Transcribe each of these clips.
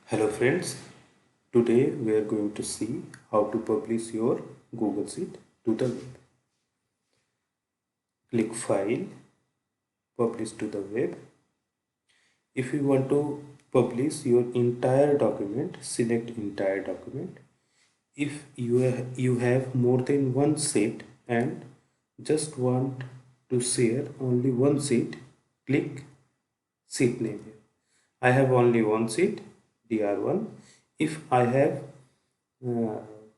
Hello friends, today we are going to see how to publish your Google Sheet to the web. Click File, Publish to the web. If you want to publish your entire document, select entire document. If you have more than one sheet and just want to share only one sheet, click sheet name here. I have only one sheet, DR1. If I have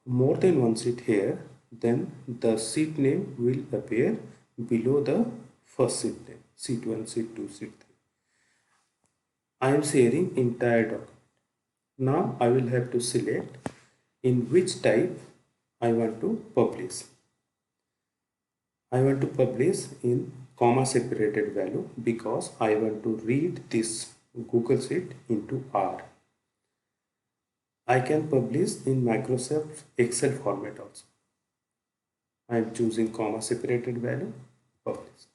more than one sheet here, then the sheet name will appear below the first sheet name, sheet 1, sheet 2, sheet 3. I am sharing entire document. Now I will have to select in which type I want to publish. I want to publish in comma separated value because I want to read this Google Sheet into R. I can publish in Microsoft Excel format also. I am choosing comma separated value, publish.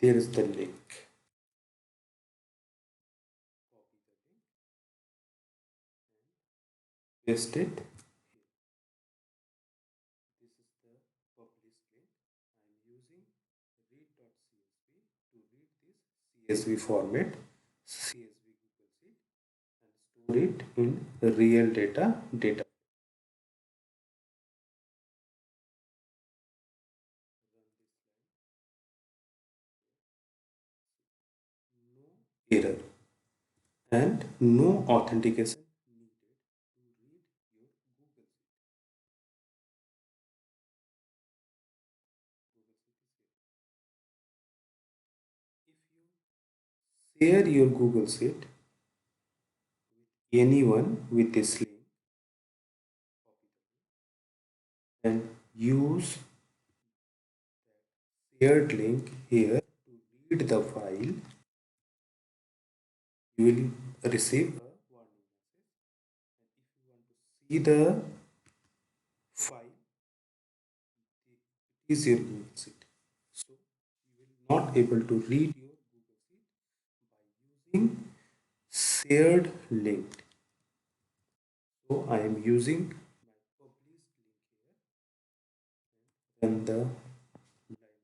There is the link. Copy the link and paste it. This is the published link. I am using read.csv to read this CSV format, CSV Google Sheet, and store it in real data. No error and no authentication needed to read your Google Sheet. Google Sheet is here. If you share your Google Sheet with anyone with this link, copy the link and use that shared link here to read the file, you will receive a warning message. And if you want to see the file, it is your Google Sheet. So you will not able to read your Google Sheet by using shared link. So I am using my published link here and run the line.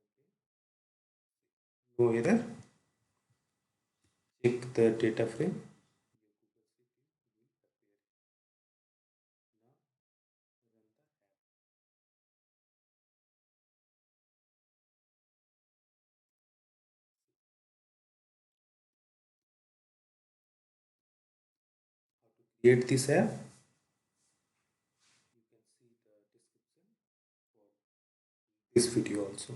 No error. Check the data frame. Create this app. You can see the description for this video also.